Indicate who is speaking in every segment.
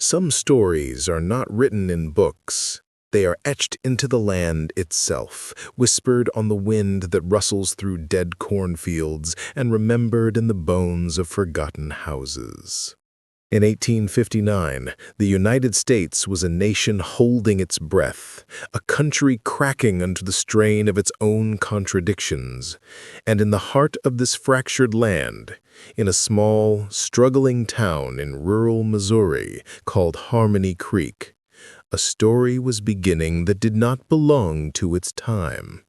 Speaker 1: Some stories are not written in books. They are etched into the land itself, whispered on the wind that rustles through dead cornfields, and remembered in the bones of forgotten houses. In 1859, the United States was a nation holding its breath, a country cracking under the strain of its own contradictions. And in the heart of this fractured land, in a small, struggling town in rural Missouri called Harmony Creek, a story was beginning that did not belong to its time.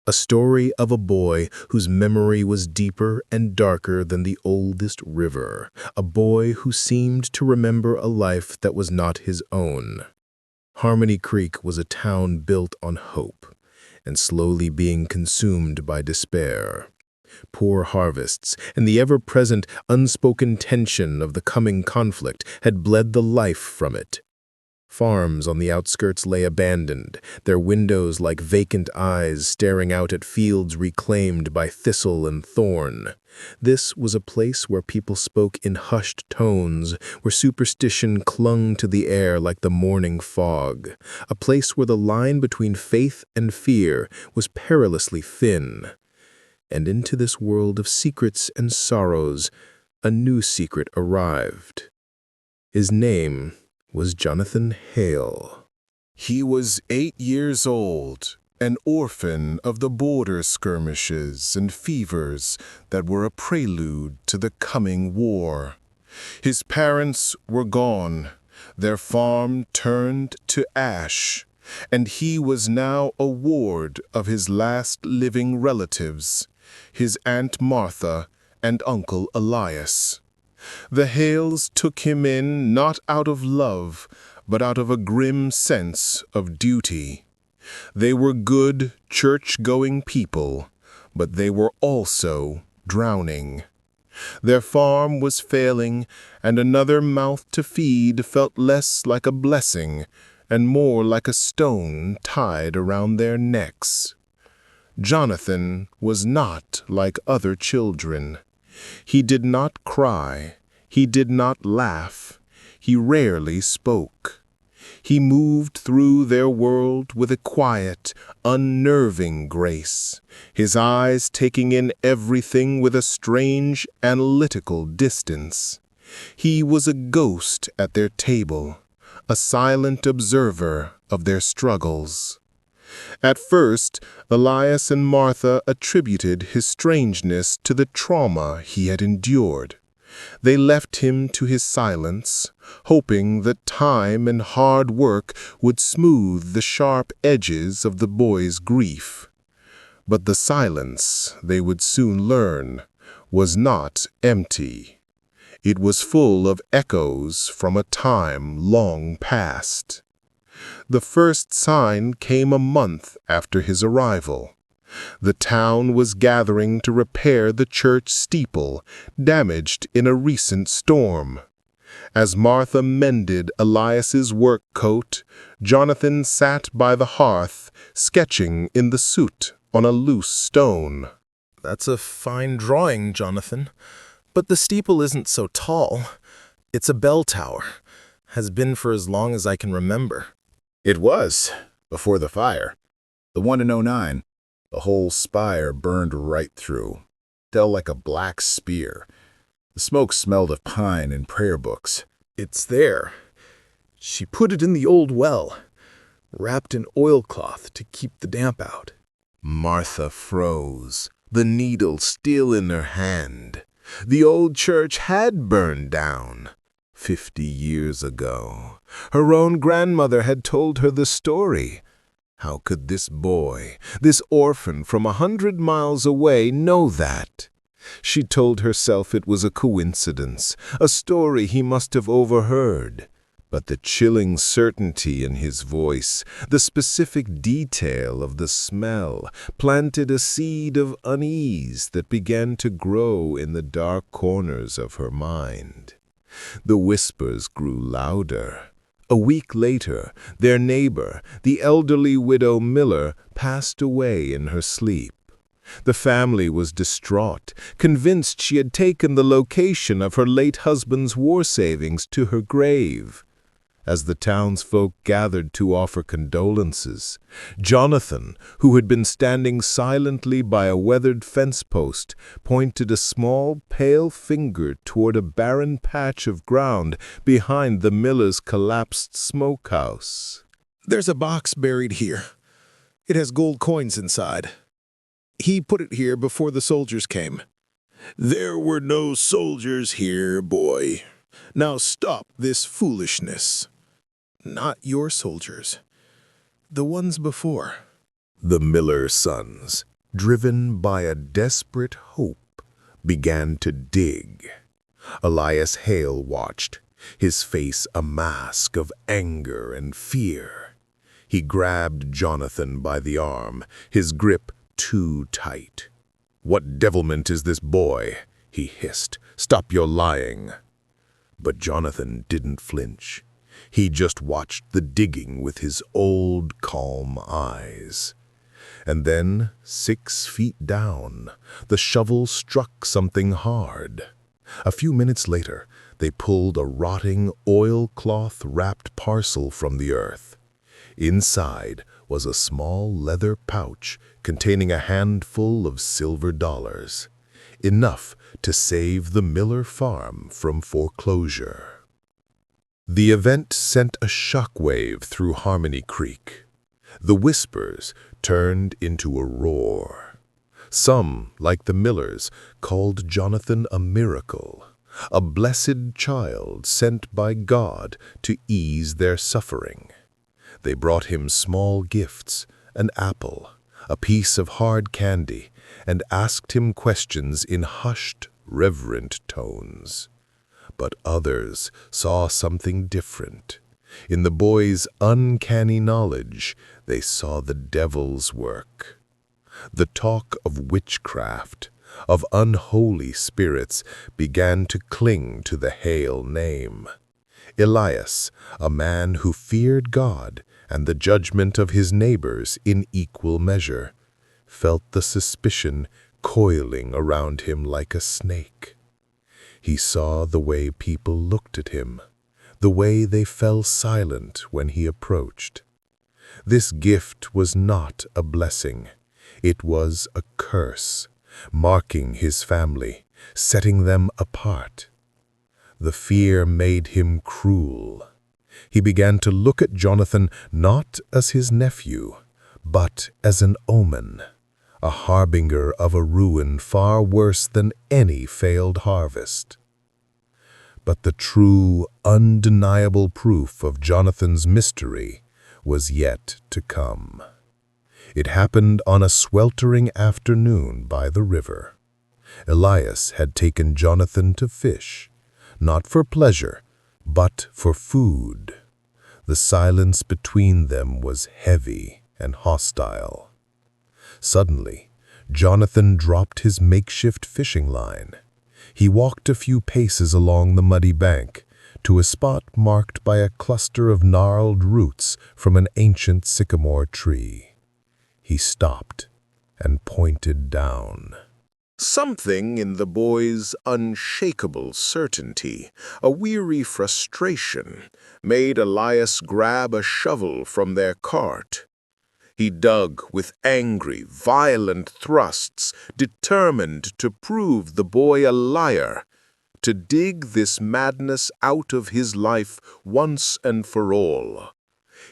Speaker 1: A story of a boy whose memory was deeper and darker than the oldest river, a boy who seemed to remember a life that was not his own. Harmony Creek was a town built on hope, and slowly being consumed by despair. Poor harvests and the ever-present unspoken tension of the coming conflict had bled the life from it. Farms on the outskirts lay abandoned, their windows like vacant eyes staring out at fields reclaimed by thistle and thorn. This was a place where people spoke in hushed tones, where superstition clung to the air like the morning fog, a place where the line between faith and fear was perilously thin. And into this world of secrets and sorrows, a new secret arrived. His name was Jonathan Hale.
Speaker 2: He was 8 years old, an orphan of the border skirmishes and fevers that were a prelude to the coming war. His parents were gone, their farm turned to ash, and he was now a ward of his last living relatives, his Aunt Martha and Uncle Elias. The Hales took him in not out of love, but out of a grim sense of duty. They were good, church-going people, but they were also drowning. Their farm was failing, and another mouth to feed felt less like a blessing and more like a stone tied around their necks. Jonathan was not like other children. He did not cry, he did not laugh, he rarely spoke. He moved through their world with a quiet, unnerving grace, his eyes taking in everything with a strange, analytical distance. He was a ghost at their table, a silent observer of their struggles. At first, Elias and Martha attributed his strangeness to the trauma he had endured. They left him to his silence, hoping that time and hard work would smooth the sharp edges of the boy's grief. But the silence, they would soon learn, was not empty. It was full of echoes from a time long past. The first sign came a month after his arrival. The town was gathering to repair the church steeple, damaged in a recent storm. As Martha mended Elias's work coat, Jonathan sat by the hearth, sketching in the soot on a loose stone.
Speaker 1: "That's a fine drawing, Jonathan. But the steeple isn't so tall. It's a bell tower. Has been for as long as I can remember."
Speaker 3: It was, before the fire. The one in '09. The whole spire burned right through, fell like a black spear. The smoke smelled of pine and prayer books.
Speaker 1: "It's there. She put it in the old well, wrapped in oilcloth to keep the damp out." Martha froze, the needle still in her hand. The old church had burned down 50 years ago. Her own grandmother had told her the story. How could this boy, this orphan from 100 miles away, know that? She told herself it was a coincidence, a story he must have overheard. But the chilling certainty in his voice, the specific detail of the smell, planted a seed of unease that began to grow in the dark corners of her mind. The whispers grew louder. A week later, their neighbor, the elderly widow Miller, passed away in her sleep. The family was distraught, convinced she had taken the location of her late husband's war savings to her grave. as the townsfolk gathered to offer condolences. Jonathan, who had been standing silently by a weathered fence post, pointed a small, pale finger toward a barren patch of ground behind the miller's collapsed smokehouse.
Speaker 4: "There's a box buried here. It has gold coins inside. He put it here before the soldiers came." "There were no soldiers here, boy. Now stop this foolishness." "Not your soldiers. The ones before."
Speaker 1: The miller's sons, driven by a desperate hope, began to dig. Elias Hale watched, his face a mask of anger and fear. He grabbed Jonathan by the arm, his grip too tight. "What devilment is this boy?" he hissed. "Stop your lying." But Jonathan didn't flinch. He just watched the digging with his old, calm eyes. And then, 6 feet down, the shovel struck something hard. A few minutes later, they pulled a rotting, oilcloth-wrapped parcel from the earth. Inside was a small leather pouch containing a handful of silver dollars, enough to save the Miller farm from foreclosure. The event sent a shockwave through Harmony Creek. The whispers turned into a roar. Some, like the Millers, called Jonathan a miracle, a blessed child sent by God to ease their suffering. They brought him small gifts, an apple, a piece of hard candy, and asked him questions in hushed, reverent tones. But others saw something different. In the boy's uncanny knowledge, they saw the devil's work. The talk of witchcraft, of unholy spirits, began to cling to the Hale name. Elias, a man who feared God and the judgment of his neighbors in equal measure, felt the suspicion coiling around him like a snake. He saw the way people looked at him, the way they fell silent when he approached. This gift was not a blessing. It was a curse, marking his family, setting them apart. The fear made him cruel. He began to look at Jonathan not as his nephew, but as an omen, a harbinger of a ruin far worse than any failed harvest. But the true, undeniable proof of Jonathan's mystery was yet to come. It happened on a sweltering afternoon by the river. Elias had taken Jonathan to fish, not for pleasure, but for food. The silence between them was heavy and hostile. Suddenly, Jonathan dropped his makeshift fishing line. He walked a few paces along the muddy bank to a spot marked by a cluster of gnarled roots from an ancient sycamore tree. He stopped and pointed down.
Speaker 4: Something in the boy's unshakable certainty, a weary frustration, made Elias grab a shovel from their cart. He dug with angry, violent thrusts, determined to prove the boy a liar, to dig this madness out of his life once and for all.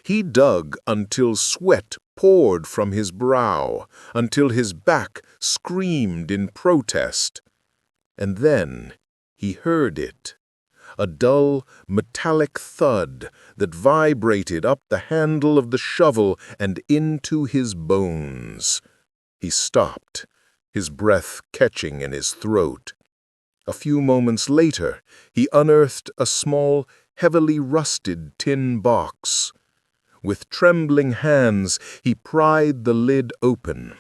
Speaker 4: He dug until sweat poured from his brow, until his back screamed in protest. And then he heard it, a dull, metallic thud that vibrated up the handle of the shovel and into his bones. He stopped, his breath catching in his throat. A few moments later, he unearthed a small, heavily rusted tin box. With trembling hands, he pried the lid open.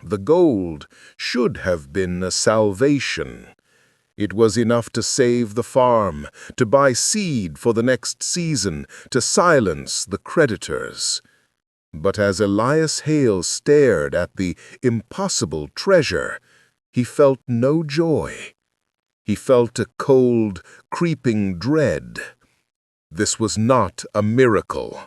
Speaker 4: The gold should have been a salvation. It was enough to save the farm, to buy seed for the next season, to silence the creditors. But as Elias Hale stared at the impossible treasure, he felt no joy. He felt a cold, creeping dread. This was not a miracle.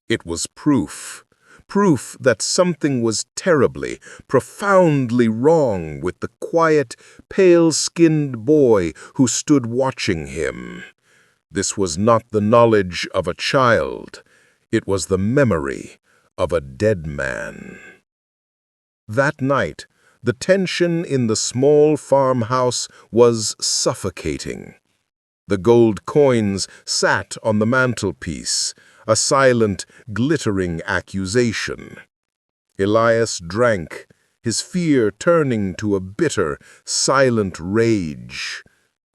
Speaker 4: It was proof. Proof that something was terribly, profoundly wrong with the quiet, pale-skinned boy who stood watching him. This was not the knowledge of a child. It was the memory of a dead man. That night, the tension in the small farmhouse was suffocating. The gold coins sat on the mantelpiece, a silent, glittering accusation. Elias drank, his fear turning to a bitter, silent rage.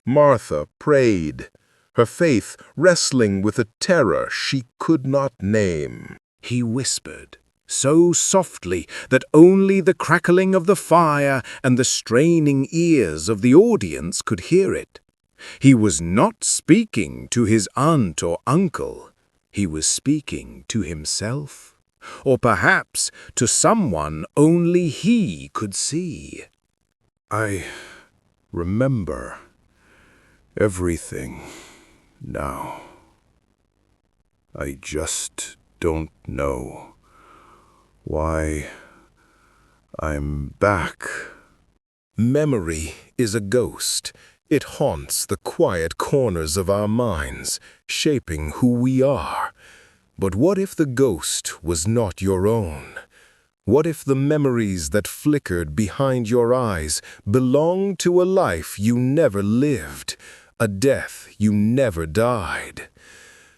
Speaker 4: Martha prayed, her faith wrestling with a terror she could not name.
Speaker 5: He whispered, so softly that only the crackling of the fire and the straining ears of the audience could hear it. He was not speaking to his aunt or uncle. He was speaking to himself, or perhaps to someone only he could see.
Speaker 3: I remember everything now. I just don't know why I'm back.
Speaker 1: Memory is a ghost. It haunts the quiet corners of our minds, shaping who we are. But what if the ghost was not your own? What if the memories that flickered behind your eyes belonged to a life you never lived, a death you never died?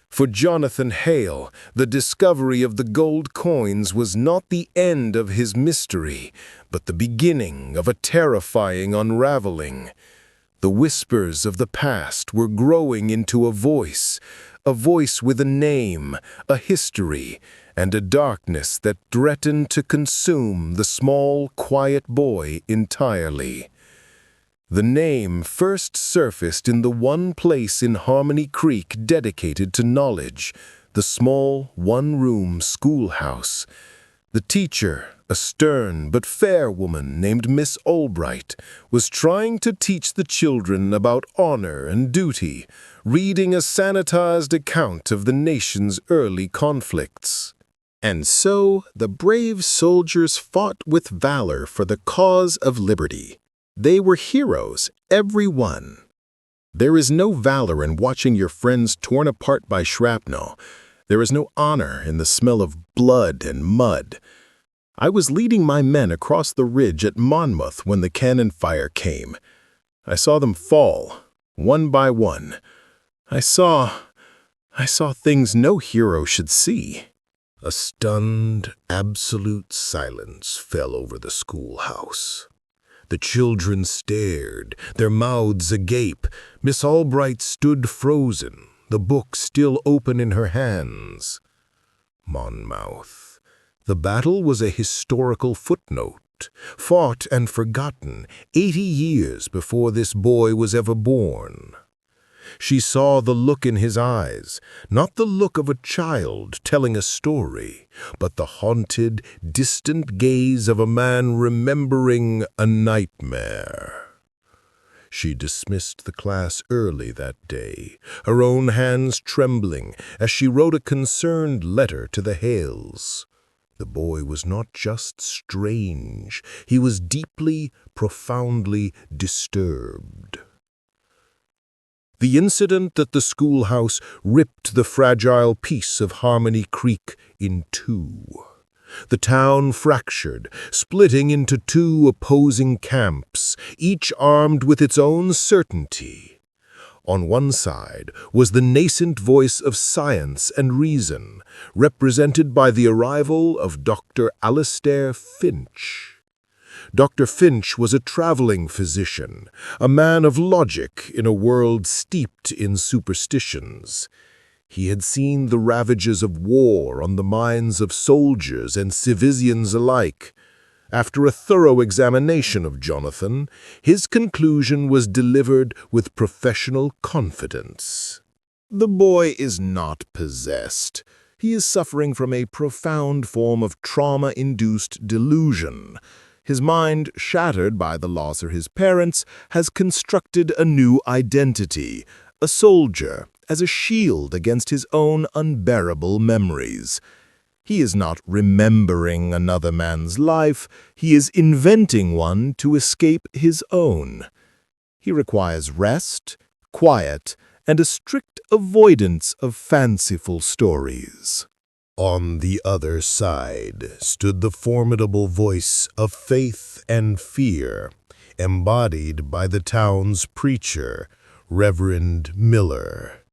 Speaker 1: For Jonathan Hale, the discovery of the gold coins was not the end of his mystery, but the beginning of a terrifying unraveling. The whispers of the past were growing into a voice with a name, a history, and a darkness that threatened to consume the small, quiet boy entirely. The name first surfaced in the one place in Harmony Creek dedicated to knowledge, the small, one-room schoolhouse. The teacher, a stern but fair woman named Miss Albright, was trying to teach the children about honor and duty, reading a sanitized account of the nation's early conflicts.
Speaker 4: And so the brave soldiers fought with valor for the cause of liberty. They were heroes, every one. There is no valor in watching your friends torn apart by shrapnel. There is no honor in the smell of blood and mud. I was leading my men across the ridge at Monmouth when the cannon fire came. I saw them fall, one by one. I saw things no hero should see.
Speaker 1: A stunned, absolute silence fell over the schoolhouse. The children stared, their mouths agape. Miss Albright stood frozen, the book still open in her hands. Monmouth. The battle was a historical footnote, fought and forgotten 80 years before this boy was ever born. She saw the look in his eyes, not the look of a child telling a story, but the haunted, distant gaze of a man remembering a nightmare. She dismissed the class early that day, her own hands trembling as she wrote a concerned letter to the Hales. The boy was not just strange, he was deeply, profoundly disturbed. The incident at the schoolhouse ripped the fragile peace of Harmony Creek in two. The town fractured, splitting into two opposing camps, each armed with its own certainty. On one side was the nascent voice of science and reason, represented by the arrival of Dr. Alistair Finch. Dr. Finch was a traveling physician, a man of logic in a world steeped in superstitions. He had seen the ravages of war on the minds of soldiers and civilians alike. After a thorough examination of Jonathan, his conclusion was delivered with professional confidence. The boy is not possessed. He is suffering from a profound form of trauma-induced delusion. His mind, shattered by the loss of his parents, has constructed a new identity, a soldier, as a shield against his own unbearable memories. He is not remembering another man's life, he is inventing one to escape his own. He requires rest, quiet, and a strict avoidance of fanciful stories.
Speaker 2: On the other side stood the formidable voice of faith and fear, embodied by the town's preacher, Reverend Miller.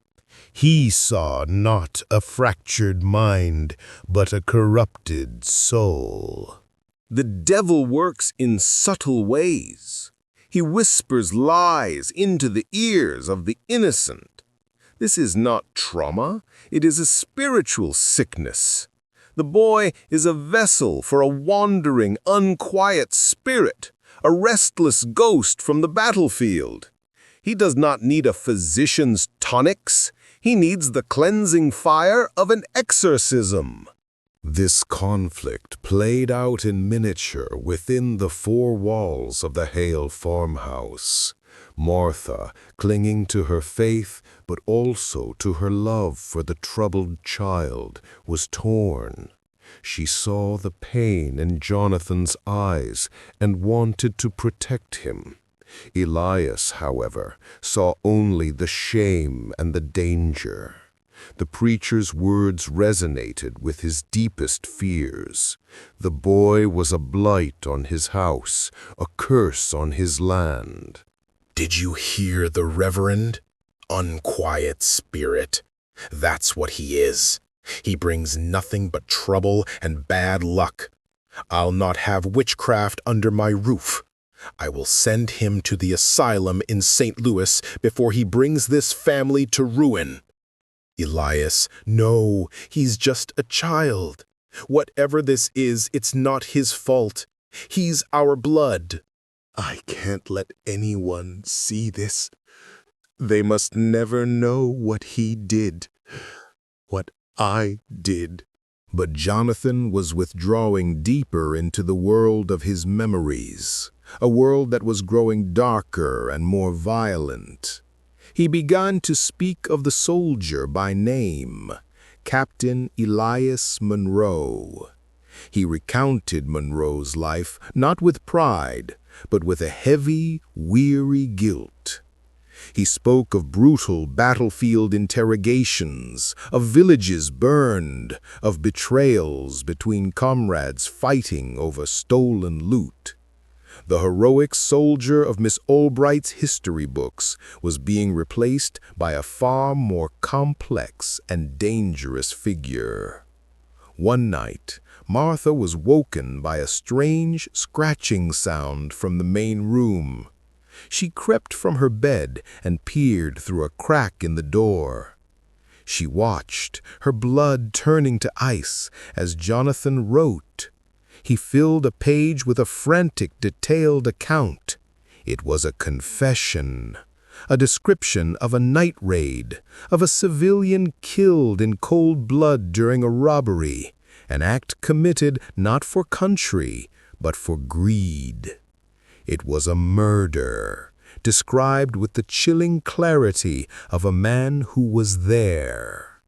Speaker 2: He saw not a fractured mind, but a corrupted soul.
Speaker 5: The devil works in subtle ways. He whispers lies into the ears of the innocent. This is not trauma, it is a spiritual sickness. The boy is a vessel for a wandering, unquiet spirit, a restless ghost from the battlefield. He does not need a physician's tonics. He needs the cleansing fire of an exorcism.
Speaker 2: This conflict played out in miniature within the four walls of the Hale farmhouse. Martha, clinging to her faith but also to her love for the troubled child, was torn. She saw the pain in Jonathan's eyes and wanted to protect him. Elias, however, saw only the shame and the danger. The preacher's words resonated with his deepest fears. The boy was a blight on his house, a curse on his land.
Speaker 1: Did you hear the Reverend? Unquiet spirit. That's what he is. He brings nothing but trouble and bad luck. I'll not have witchcraft under my roof. I will send him to the asylum in St. Louis before he brings this family to ruin. Elias, no, he's just a child. Whatever this is, it's not his fault. He's our blood. I can't let anyone see this. They must never know what he did, what I did. But Jonathan was withdrawing deeper into the world of his memories, a world that was growing darker and more violent. He began to speak of the soldier by name, Captain Elias Monroe. He recounted Monroe's life not with pride, but with a heavy, weary guilt. He spoke of brutal battlefield interrogations, of villages burned, of betrayals between comrades fighting over stolen loot. The heroic soldier of Miss Albright's history books was being replaced by a far more complex and dangerous figure. One night, Martha was woken by a strange scratching sound from the main room. She crept from her bed and peered through a crack in the door. She watched, her blood turning to ice, as Jonathan wrote. He filled a page with a frantic, detailed account. It was a confession, a description of a night raid, of a civilian killed in cold blood during a robbery, an act committed not for country, but for greed. It was a murder, described with the chilling clarity of a man who was there.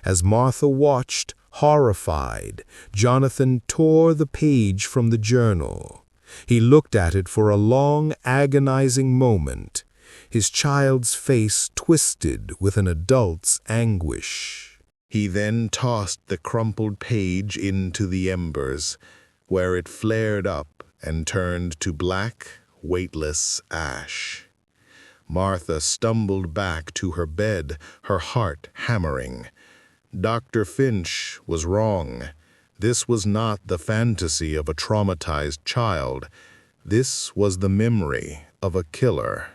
Speaker 1: As Martha watched, horrified, Jonathan tore the page from the journal. He looked at it for a long, agonizing moment, his child's face twisted with an adult's anguish. He then tossed the crumpled page into the embers, where it flared up and turned to black, weightless ash. Martha stumbled back to her bed, her heart hammering. Dr. Finch was wrong. This was not the fantasy of a traumatized child. This was the memory of a killer.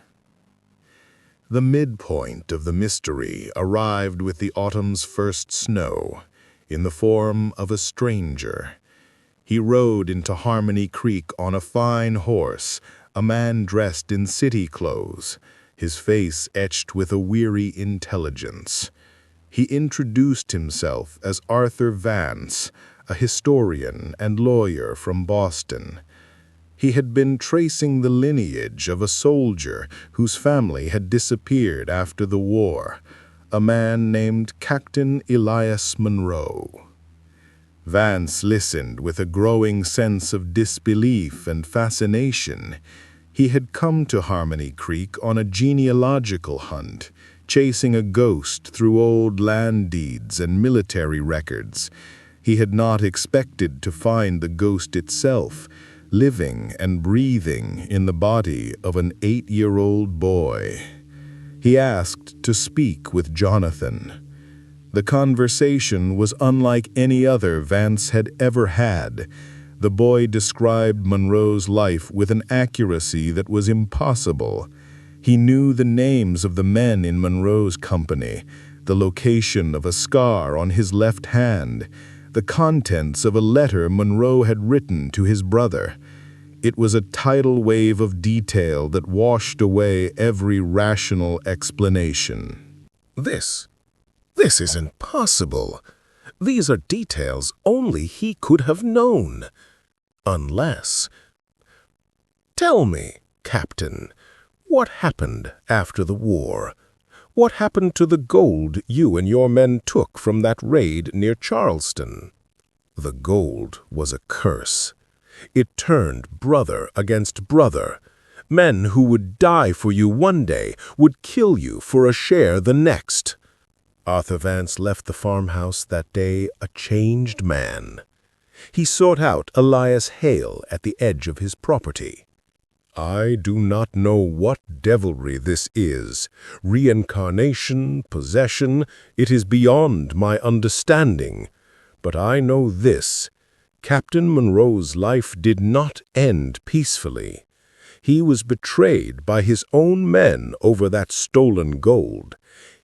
Speaker 1: The midpoint of the mystery arrived with the autumn's first snow, in the form of a stranger. He rode into Harmony Creek on a fine horse, a man dressed in city clothes, his face etched with a weary intelligence. He introduced himself as Arthur Vance, a historian and lawyer from Boston. He had been tracing the lineage of a soldier whose family had disappeared after the war,
Speaker 2: a man named Captain Elias Monroe. Vance listened with a growing sense of disbelief and fascination. He had come to Harmony Creek on a genealogical hunt, chasing a ghost through old land deeds and military records. He had not expected to find the ghost itself, living and breathing in the body of an 8-year-old boy. He asked to speak with Jonathan. The conversation was unlike any other Vance had ever had. The boy described Monroe's life with an accuracy that was impossible. He knew the names of the men in Monroe's company, the location of a scar on his left hand, the contents of a letter Monroe had written to his brother. It was a tidal wave of detail that washed away every rational explanation.
Speaker 4: This isn't possible. These are details only he could have known. Unless... Tell me, Captain, what happened after the war? What happened to the gold you and your men took from that raid near Charleston? The gold was a curse. It turned brother against brother. Men who would die for you one day would kill you for a share the next. Arthur Vance left the farmhouse that day a changed man. He sought out Elias Hale at the edge of his property. I do not know what devilry this is. Reincarnation, possession, it is beyond my understanding. But I know this. Captain Monroe's life did not end peacefully. He was betrayed by his own men over that stolen gold.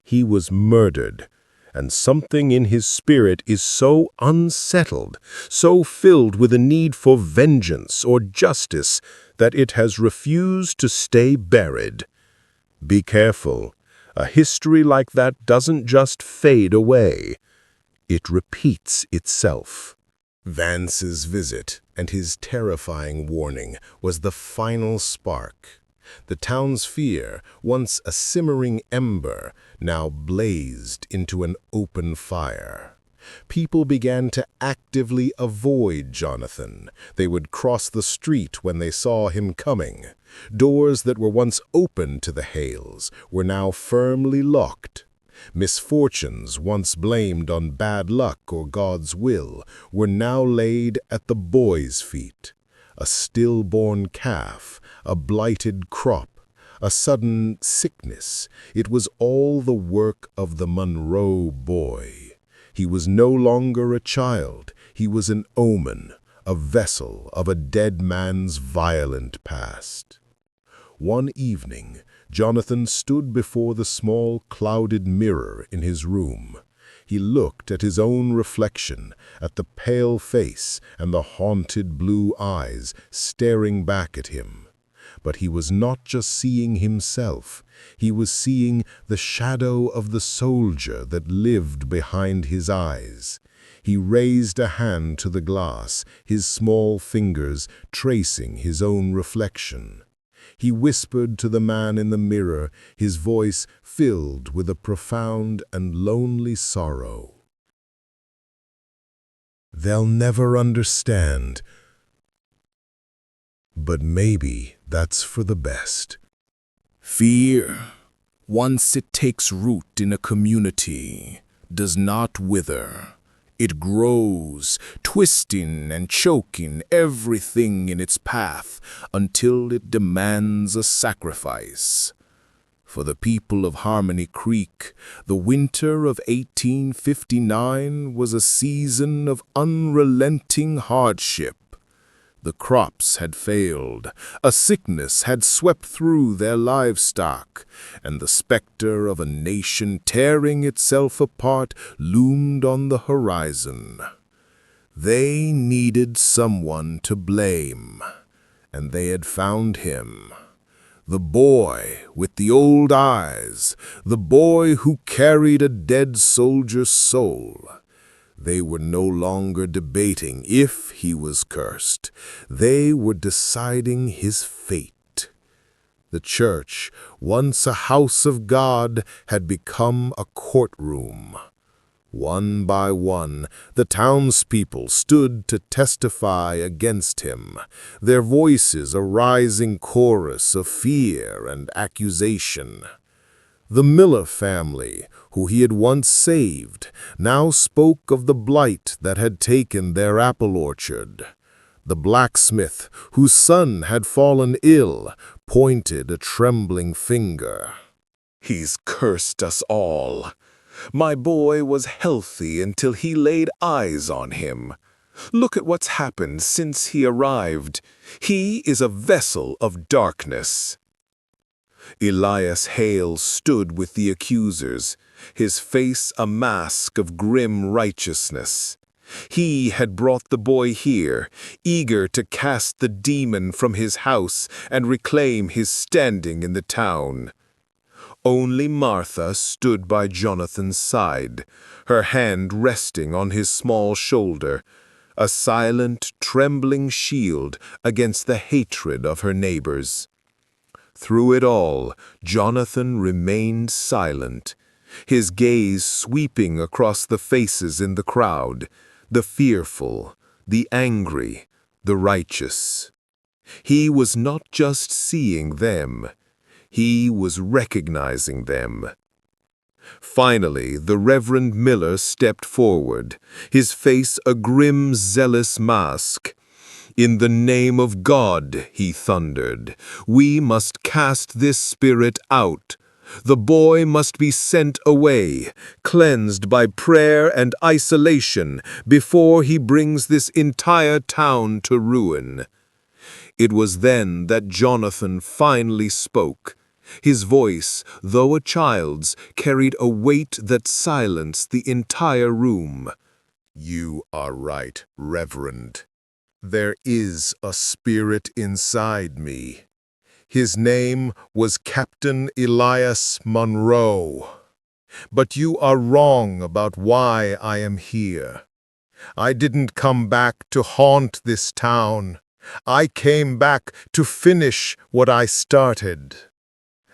Speaker 4: He was murdered, and something in his spirit is so unsettled, so filled with a need for vengeance or justice, that it has refused to stay buried. Be careful. A history like that doesn't just fade away. It repeats itself. Vance's visit and his terrifying warning was the final spark. The town's fear, once a simmering ember, now blazed into an open fire. People began to actively avoid Jonathan. They would cross the street when they saw him coming. Doors that were once open to the Hales were now firmly locked. Misfortunes once blamed on bad luck or God's will were now laid at the boy's feet. A stillborn calf, a blighted crop, a sudden sickness. It was all the work of the Monroe boy. He was no longer a child. He was an omen, a vessel of a dead man's violent past. One evening, Jonathan stood before the small, clouded mirror in his room. He looked at his own reflection, at the pale face and the haunted blue eyes staring back at him. But he was not just seeing himself. He was seeing the shadow of the soldier that lived behind his eyes. He raised a hand to the glass, his small fingers tracing his own reflection. He whispered to the man in the mirror, his voice filled with a profound and lonely sorrow. They'll never understand, but maybe that's for the best.
Speaker 5: Fear, once it takes root in a community, does not wither. It grows, twisting and choking everything in its path until it demands a sacrifice. For the people of Harmony Creek, the winter of 1859 was a season of unrelenting hardship. The crops had failed, a sickness had swept through their livestock, and the specter of a nation tearing itself apart loomed on the horizon. They needed someone to blame, and they had found him. The boy with the old eyes, the boy who carried a dead soldier's soul. They were no longer debating if he was cursed. They were deciding his fate.
Speaker 1: The church, once a house of God, had become a courtroom. One by one, the townspeople stood to testify against him, their voices a rising chorus of fear and accusation. The Miller family, who he had once saved, now spoke of the blight that had taken their apple orchard. The blacksmith, whose son had fallen ill, pointed a trembling finger.
Speaker 4: "He's cursed us all. My boy was healthy until he laid eyes on him. Look at what's happened since he arrived. He is a vessel of darkness." Elias Hale stood with the accusers, his face a mask of grim righteousness. He had brought the boy here, eager to cast the demon from his house and reclaim his standing in the town. Only Martha stood by Jonathan's side, her hand resting on his small shoulder, a silent, trembling shield against the hatred of her neighbors. Through it all, Jonathan remained silent, his gaze sweeping across the faces in the crowd, the fearful, the angry, the righteous. He was not just seeing them, he was recognizing them. Finally, the Reverend Miller stepped forward, his face a grim, zealous mask. "In the name of God," he thundered, "we must cast this spirit out. The boy must be sent away, cleansed by prayer and isolation, before he brings this entire town to ruin." It was then that Jonathan finally spoke. His voice, though a child's, carried a weight that silenced the entire room.
Speaker 1: "You are right, Reverend. There is a spirit inside me. His name was Captain Elias Monroe. But you are wrong about why I am here. I didn't come back to haunt this town. I came back to finish what I started.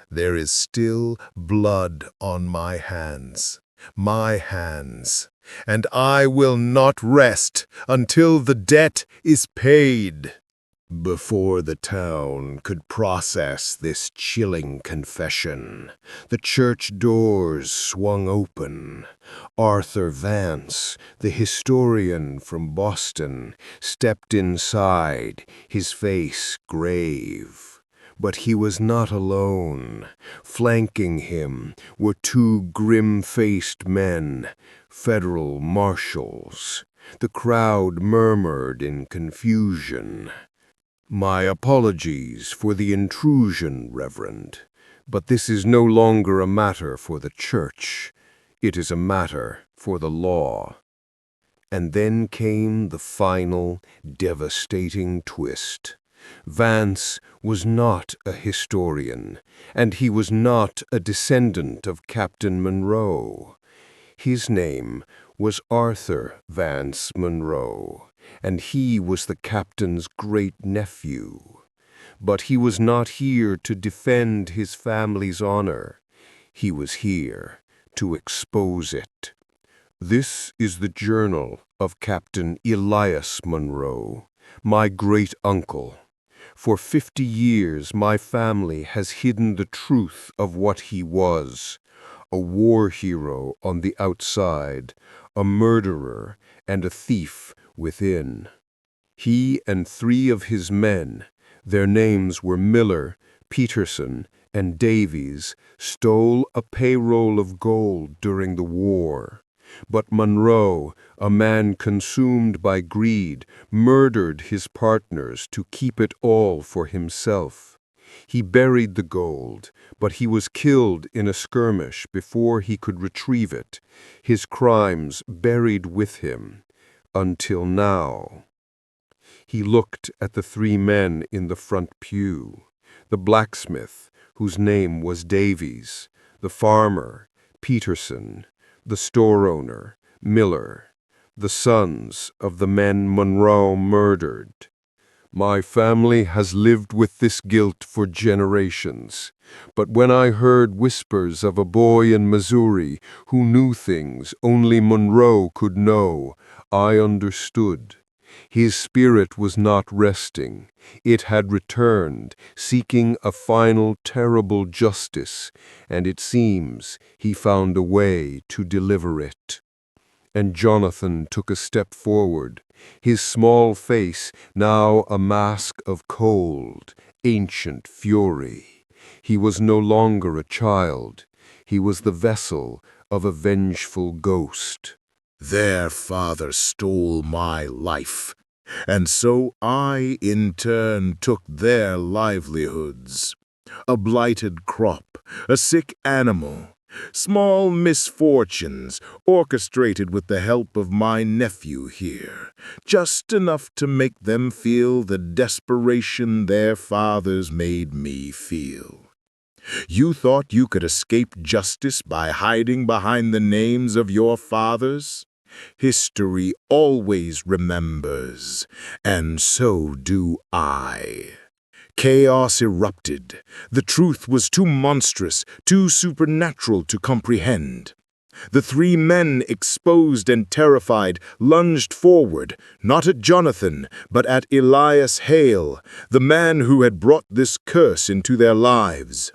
Speaker 1: There is still blood on my hands, and I will not rest until the debt is paid." Before the town could process this chilling confession, the church doors swung open. Arthur Vance, the historian from Boston, stepped inside, his face grave. But he was not alone. Flanking him were two grim-faced men, federal marshals. The crowd murmured in confusion. "My apologies for the intrusion, Reverend, but this is no longer a matter for the church. It is a matter for the law." And then came the final, devastating twist. Vance was not a historian, and he was not a descendant of Captain Monroe. His name was Arthur Vance Monroe, and he was the captain's great-nephew. But he was not here to defend his family's honor. He was here to expose it. This is the journal of Captain Elias Monroe, my great-uncle. For 50 years, my family has hidden the truth of what he was: a war hero on the outside, a murderer and a thief within. He and 3 of his men, their names were Miller, Peterson, and Davies, stole a payroll of gold during the war. But Monroe, a man consumed by greed, murdered his partners to keep it all for himself. He buried the gold, but he was killed in a skirmish before he could retrieve it, his crimes buried with him, until now. He looked at the 3 men in the front pew, the blacksmith, whose name was Davies, the farmer, Peterson, the store owner, Miller, the sons of the men Monroe murdered.
Speaker 6: My family has lived with this guilt for generations. But when I heard whispers of a boy in Missouri who knew things only Monroe could know, I understood. His spirit was not resting. It had returned, seeking a final terrible justice, and it seems he found a way to deliver it. And Jonathan took a step forward, his small face now a mask of cold, ancient fury. He was no longer a child. He was the vessel of a vengeful ghost.
Speaker 3: Their father stole my life, and so I in turn took their livelihoods. A blighted crop, a sick animal, small misfortunes orchestrated with the help of my nephew here, just enough to make them feel the desperation their fathers made me feel. You thought you could escape justice by hiding behind the names of your fathers? History always remembers, and so do I. Chaos erupted. The truth was too monstrous, too supernatural to comprehend. The three men, exposed and terrified, lunged forward, not at Jonathan, but at Elias Hale, the man who had brought this curse into their lives.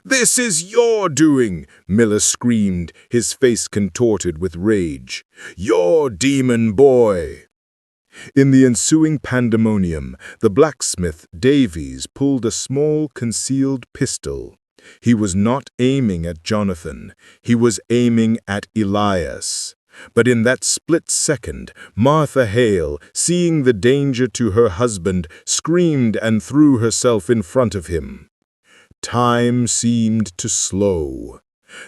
Speaker 3: "This is your doing!" Miller screamed, his face contorted with rage. "Your demon boy!" In the ensuing pandemonium, the blacksmith, Davies, pulled a small, concealed pistol. He was not aiming at Jonathan. He was aiming at Elias. But in that split second, Martha Hale, seeing the danger to her husband, screamed and threw herself in front of him. Time seemed to slow.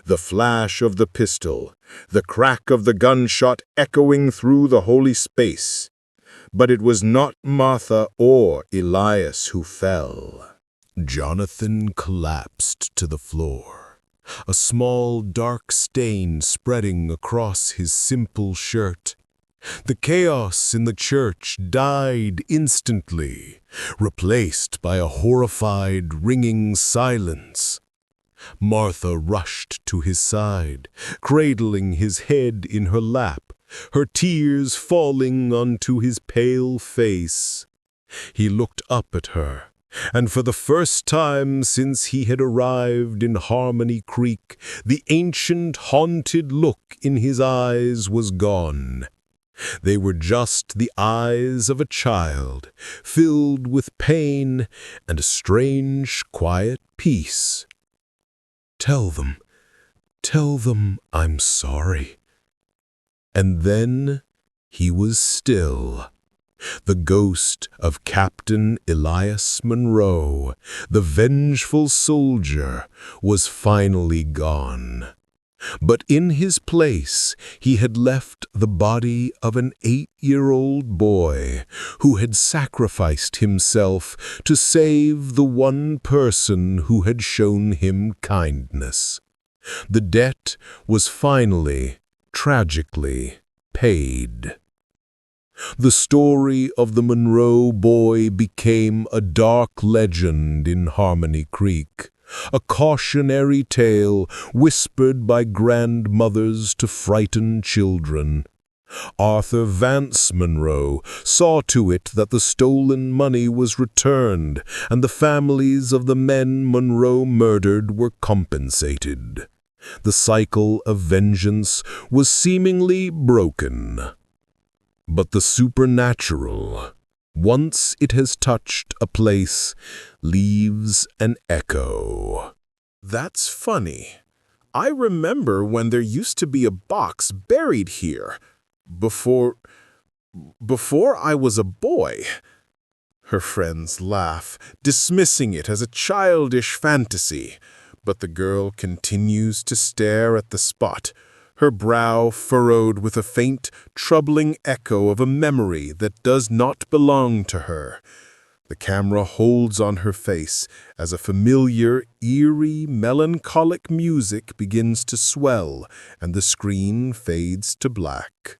Speaker 3: The flash of the pistol, the crack of the gunshot echoing through the holy space. But it was not Martha or Elias who fell. Jonathan collapsed to the floor, a small dark stain spreading across his simple shirt. The chaos in the church died instantly, replaced by a horrified, ringing silence. Martha rushed to his side, cradling his head in her lap, her tears falling onto his pale face. He looked up at her, and for the first time since he had arrived in Harmony Creek, the ancient, haunted look in his eyes was gone. They were just the eyes of a child, filled with pain and a strange, quiet peace. Tell them I'm sorry." And then he was still. The ghost of Captain Elias Monroe, the vengeful soldier, was finally gone. But in his place he had left the body of an 8-year-old boy who had sacrificed himself to save the one person who had shown him kindness. The debt was finally, tragically, paid. The story of the Monroe boy became a dark legend in Harmony Creek, a cautionary tale whispered by grandmothers to frightened children. Arthur Vance Monroe saw to it that the stolen money was returned, and the families of the men Monroe murdered were compensated. The cycle of vengeance was seemingly broken. But the supernatural, once it has touched a place, leaves an echo.
Speaker 1: That's funny. I remember when there used to be a box buried here. Before I was a boy. Her friends laugh, dismissing it as a childish fantasy. But the girl continues to stare at the spot, her brow furrowed with a faint, troubling echo of a memory that does not belong to her. The camera holds on her face as a familiar, eerie, melancholic music begins to swell and the screen fades to black.